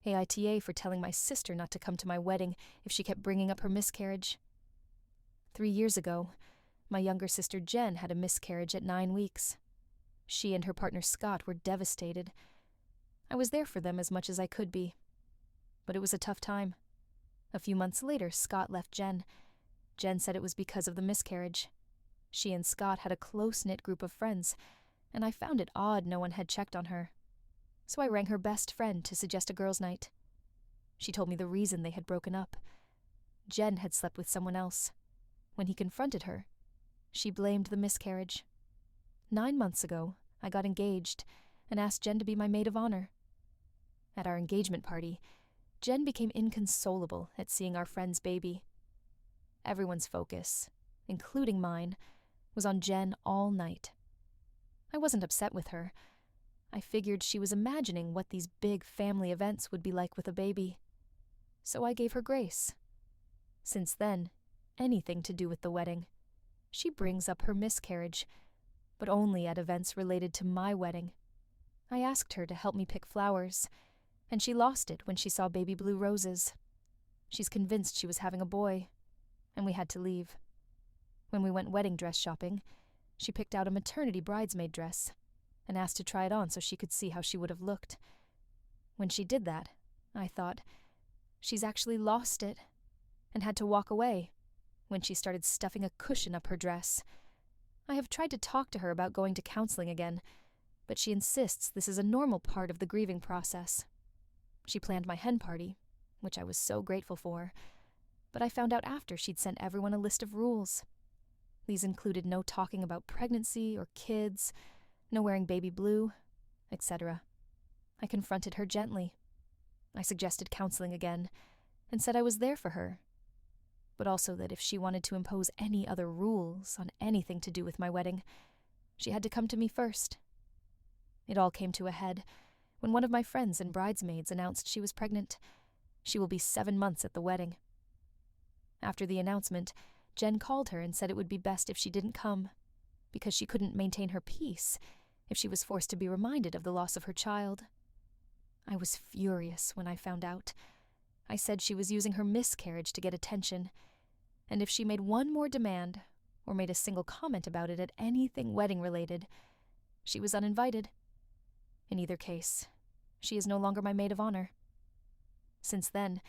AITA for telling my sister not to come to my wedding if she kept bringing up her miscarriage. 3 years ago, my younger sister Jen had a miscarriage at 9 weeks. She and her partner Scott were devastated. I was there for them as much as I could be. But it was a tough time. A few months later, Scott left Jen. Jen said it was because of the miscarriage. She and Scott had a close-knit group of friends, and I found it odd no one had checked on her. So I rang her best friend to suggest a girls' night. She told me the reason they had broken up. Jen had slept with someone else. When he confronted her, she blamed the miscarriage. 9 months ago, I got engaged and asked Jen to be my maid of honor. At our engagement party, Jen became inconsolable at seeing our friend's baby. Everyone's focus, including mine, was on Jen all night. I wasn't upset with her. I figured she was imagining what these big family events would be like with a baby. So I gave her grace. Since then, anything to do with the wedding, she brings up her miscarriage, but only at events related to my wedding. I asked her to help me pick flowers, and she lost it when she saw baby blue roses. She's convinced she was having a boy, and we had to leave. When we went wedding dress shopping, she picked out a maternity bridesmaid dress and asked to try it on so she could see how she would have looked. When she did that, I thought, she's actually lost it, and had to walk away when she started stuffing a cushion up her dress. I have tried to talk to her about going to counseling again, but she insists this is a normal part of the grieving process. She planned my hen party, which I was so grateful for, but I found out after she'd sent everyone a list of rules. These included no talking about pregnancy or kids, no wearing baby blue, etc. I confronted her gently. I suggested counseling again, and said I was there for her, but also that if she wanted to impose any other rules on anything to do with my wedding, she had to come to me first. It all came to a head when one of my friends and bridesmaids announced she was pregnant. She will be 7 months at the wedding. After the announcement, Jen called her and said it would be best if she didn't come, because she couldn't maintain her peace if she was forced to be reminded of the loss of her child. I was furious when I found out. I said she was using her miscarriage to get attention, and if she made one more demand or made a single comment about it at anything wedding-related, she was uninvited. In either case, she is no longer my maid of honor. Since then,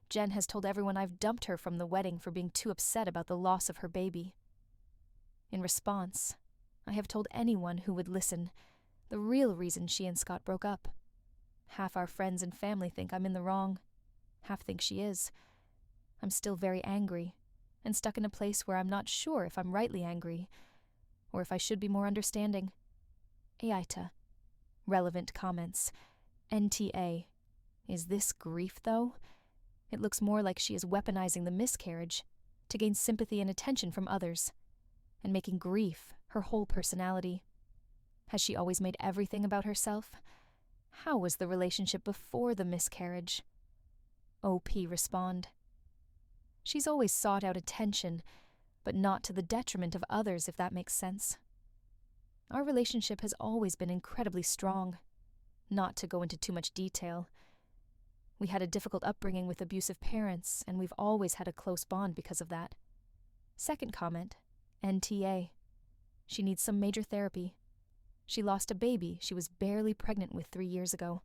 Jen has told everyone I've dumped her from the wedding for being too upset about the loss of her baby. In response, I have told anyone who would listen the real reason she and Scott broke up. Half our friends and family think I'm in the wrong. Half think she is. I'm still very angry, and stuck in a place where I'm not sure if I'm rightly angry, or if I should be more understanding. AITA. Relevant comments. NTA. Is this grief, though? It looks more like she is weaponizing the miscarriage to gain sympathy and attention from others, and making grief her whole personality. Has she always made everything about herself? How was the relationship before the miscarriage? OP respond. She's always sought out attention, but not to the detriment of others, if that makes sense. Our relationship has always been incredibly strong. Not to go into too much detail. We had a difficult upbringing with abusive parents, and we've always had a close bond because of that. Second comment, NTA. She needs some major therapy. She lost a baby she was barely pregnant with 3 years ago.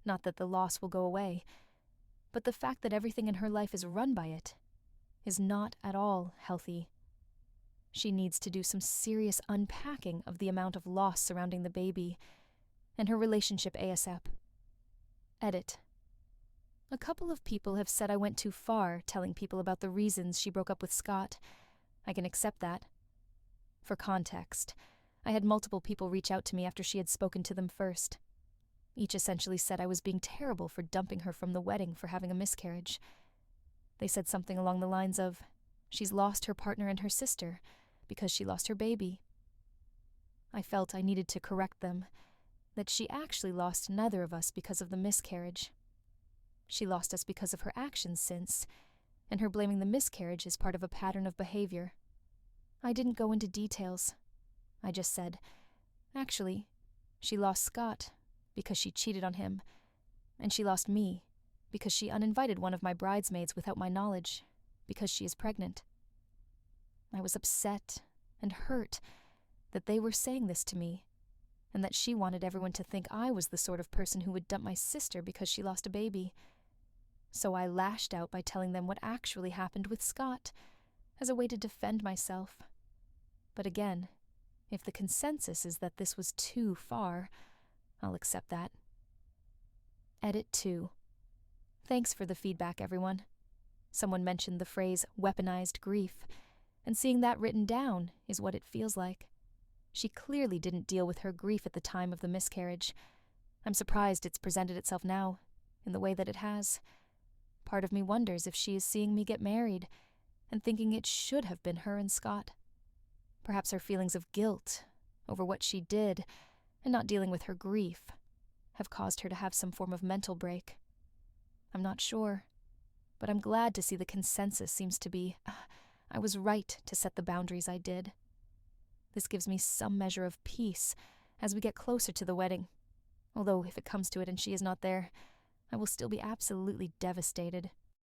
Not that the loss will go away, but the fact that everything in her life is run by it is not at all healthy. She needs to do some serious unpacking of the amount of loss surrounding the baby and her relationship ASAP. Edit. A couple of people have said I went too far telling people about the reasons she broke up with Scott. I can accept that. For context, I had multiple people reach out to me after she had spoken to them first. Each essentially said I was being terrible for dumping her from the wedding for having a miscarriage. They said something along the lines of, she's lost her partner and her sister because she lost her baby. I felt I needed to correct them, that she actually lost neither of us because of the miscarriage. She lost us because of her actions since, and her blaming the miscarriage is part of a pattern of behavior. I didn't go into details. I just said, actually, she lost Scott because she cheated on him, and she lost me because she uninvited one of my bridesmaids without my knowledge, because she is pregnant. I was upset and hurt that they were saying this to me, and that she wanted everyone to think I was the sort of person who would dump my sister because she lost a baby. So I lashed out by telling them what actually happened with Scott, as a way to defend myself. But again, if the consensus is that this was too far, I'll accept that. Edit 2. Thanks for the feedback, everyone. Someone mentioned the phrase weaponized grief, and seeing that written down is what it feels like. She clearly didn't deal with her grief at the time of the miscarriage. I'm surprised it's presented itself now, in the way that it has. Part of me wonders if she is seeing me get married, and thinking it should have been her and Scott. Perhaps her feelings of guilt over what she did, and not dealing with her grief, have caused her to have some form of mental break. I'm not sure, but I'm glad to see the consensus seems to be, I was right to set the boundaries I did. This gives me some measure of peace as we get closer to the wedding, although if it comes to it and she is not there, I will still be absolutely devastated.